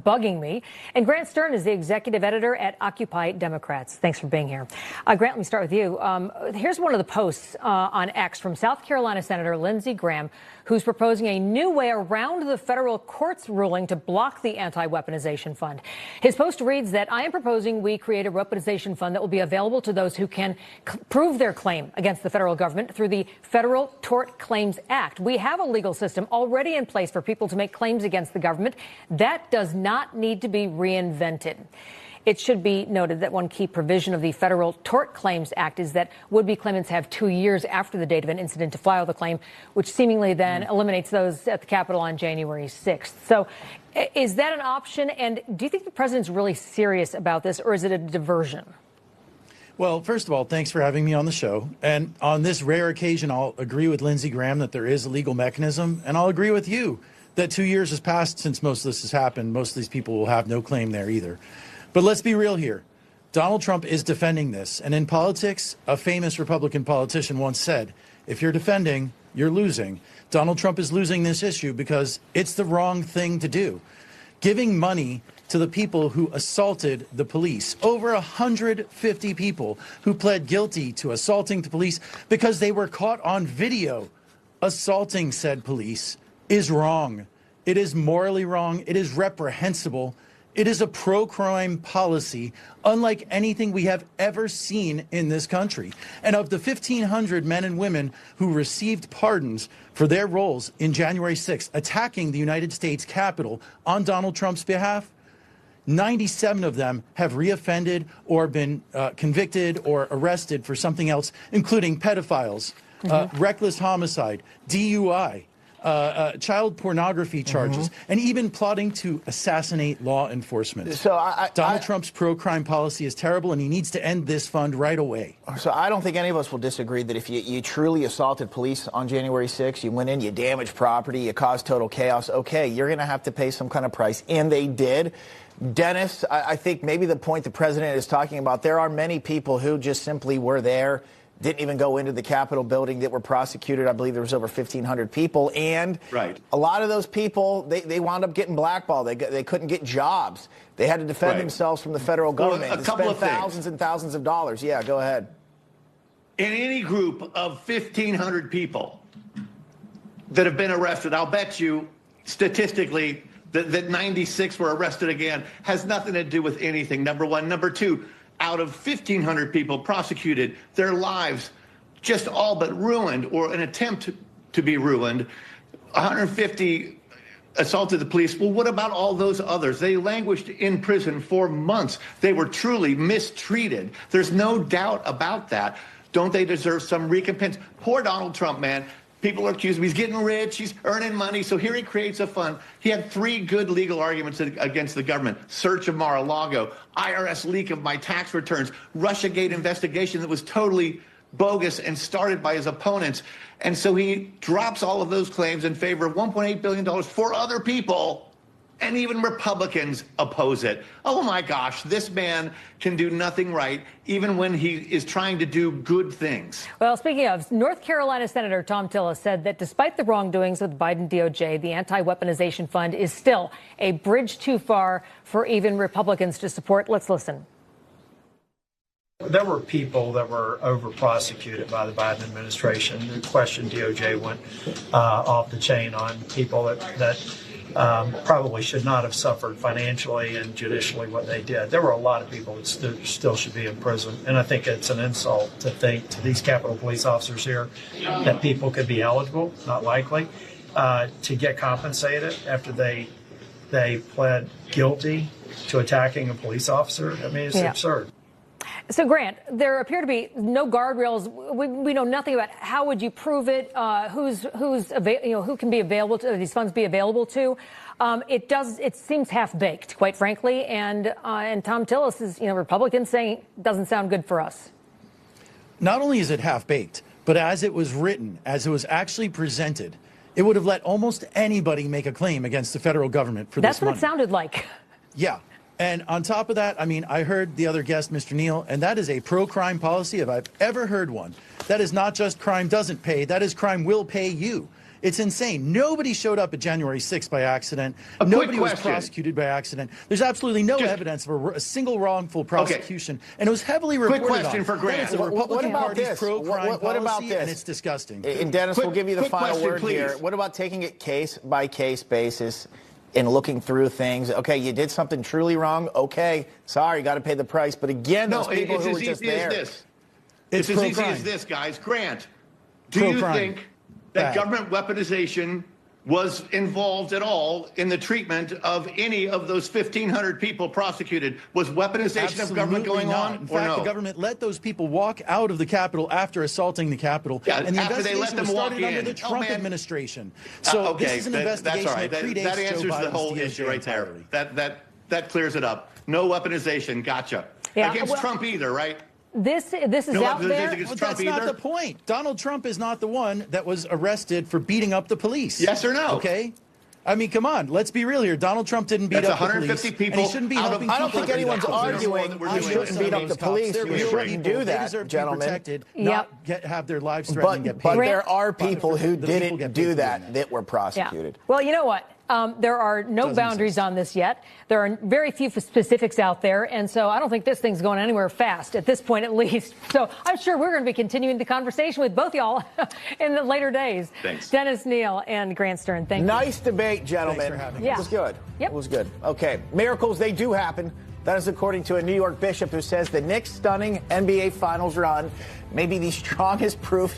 bugging me. And Grant Stern is the executive editor at Occupy Democrats. Thanks for being here. Grant, let me start with you. Here's one of the posts on X from South Carolina Senator Lindsey Graham, who's proposing a new way around the federal court's ruling to block the anti-weaponization fund. His post reads that I am proposing we create a weaponization fund that will be available to those who can prove their claim against the federal government through the Federal Tort Claims Act. We have a legal system already in place for people to make claims against the government. That does not need to be reinvented. It should be noted that one key provision of the Federal Tort Claims Act is that would-be claimants have 2 years after the date of an incident to file the claim, which seemingly then eliminates those at the Capitol on January 6th. So is that an option? And do you think the president's really serious about this, or is it a diversion? Well, first of all, thanks for having me on the show. And on this rare occasion, I'll agree with Lindsey Graham that there is a legal mechanism, and I'll agree with you that 2 years has passed since most of this has happened. Most of these people will have no claim there either. But let's be real here. Donald Trump is defending this. And in politics, a famous Republican politician once said, if you're defending, you're losing. Donald Trump is losing this issue because it's the wrong thing to do. Giving money to the people who assaulted the police, over 150 people who pled guilty to assaulting the police because they were caught on video assaulting said police, is wrong. It is morally wrong. It is reprehensible. It is a pro-crime policy unlike anything we have ever seen in this country. And of the 1,500 men and women who received pardons for their roles in January 6th, attacking the United States Capitol on Donald Trump's behalf, 97 of them have reoffended or been convicted or arrested for something else, including pedophiles, reckless homicide, DUI, child pornography charges, and even plotting to assassinate law enforcement. So Donald Trump's pro-crime policy is terrible, and he needs to end this fund right away. So I don't think any of us will disagree that if you truly assaulted police on January 6th, you went in, you damaged property, you caused total chaos, okay, you're going to have to pay some kind of price, and they did. Dennis, I think maybe the point the president is talking about, there are many people who just simply were there, didn't even go into the Capitol building, that were prosecuted. I believe there was over 1,500 people. And a lot of those people, they wound up getting blackballed. They couldn't get jobs. They had to defend themselves from the federal government. Well, a couple of thousands and thousands of dollars. Yeah, go ahead. In any group of 1,500 people that have been arrested, I'll bet you statistically that 96 were arrested again has nothing to do with anything, number one. Number two, out of 1,500 people prosecuted, their lives just all but ruined, or an attempt to be ruined. 150 assaulted the police. Well, what about all those others? They languished in prison for months. They were truly mistreated. There's no doubt about that. Don't they deserve some recompense? Poor Donald Trump, man. People are accusing him. He's getting rich. He's earning money. So here he creates a fund. He had 3 good legal arguments against the government. Search of Mar-a-Lago, IRS leak of my tax returns, Russiagate investigation that was totally bogus and started by his opponents. And so he drops all of those claims in favor of $1.8 billion for other people. And even Republicans oppose it. Oh, my gosh, this man can do nothing right, even when he is trying to do good things. Well, speaking of, North Carolina Senator Thom Tillis said that despite the wrongdoings of the Biden DOJ, the anti-weaponization fund is still a bridge too far for even Republicans to support. Let's listen. There were people that were over-prosecuted by the Biden administration. The question DOJ went off the chain on people that probably should not have suffered financially and judicially what they did. There were a lot of people that still should be in prison. And I think it's an insult to think to these Capitol Police officers here that people could be eligible, not likely, to get compensated after they pled guilty to attacking a police officer. I mean, it's absurd. So, Grant, there appear to be no guardrails. We know nothing about how would you prove it, who can be available to these funds be available to. It seems half-baked, quite frankly, and Thom Tillis is, Republican, saying it doesn't sound good for us. Not only is it half-baked, but as it was written, as it was actually presented, it would have let almost anybody make a claim against the federal government for this money. That's what it sounded like. Yeah. And on top of that, I mean, I heard the other guest, Mr. Neal, and that is a pro-crime policy if I've ever heard one. That is not just crime doesn't pay, that is crime will pay you. It's insane. Nobody showed up at January 6th by accident. A quick Nobody was question. prosecuted by accident. There's absolutely no evidence of a single wrongful prosecution. And it was heavily reported on. Quick question for Grant. That is the Republican Party's pro-crime What about policy, this? and it's disgusting. And Dennis, we'll give you the final question, word please. here. What about taking it case-by-case basis and looking through things? Okay, you did something truly wrong. Okay, sorry, got to pay the price. But again, those people it's who as were just easy there. as this. It's It's as easy pro-crime. as this, guys. Grant, do you Pro-crime. think that Bad. government weaponization was involved at all in the treatment of any of those 1,500 people prosecuted? Was weaponization of government going not. on, In or fact, no? the government let those people walk out of the Capitol after assaulting the Capitol. Yeah, and the after they let investigation them was walk started under in. the Oh, Trump man. administration. So Okay, this is an that's investigation all right. that predates That answers Joe Biden's the whole DOJ issue right there. entirely. That clears it up. No weaponization. Gotcha. Yeah, Against well- Trump either, right? This is No out weaponization there. against But Trump that's not either? the point. Donald Trump is not the one that was arrested for beating up the police. Yes or no? Okay? I mean, come on. Let's be real here. Donald Trump didn't beat That's up the 150 police. people and he shouldn't be out of- helping I don't people think that do anyone's that. arguing We're you doing shouldn't this. beat up the police. They're You real shouldn't people. do They that, deserve to be gentlemen. protected, Yep. not have their lives threatened and get paid. But there are people who The people didn't get paid do for that doing that were Yeah. prosecuted. Well, you know what? There are no Doesn't boundaries exist. on this yet. There are very few specifics out there. And so I don't think this thing's going anywhere fast at this point, at least. So I'm sure we're going to be continuing the conversation with both y'all in the later days. Thanks. Dennis Neal and Grant Stern. Thank you. Nice debate, gentlemen. Thanks for having me. It was good. Yep. It was good. Okay. Miracles, they do happen. That is according to a New York bishop who says the Knicks' stunning NBA Finals run may be the strongest proof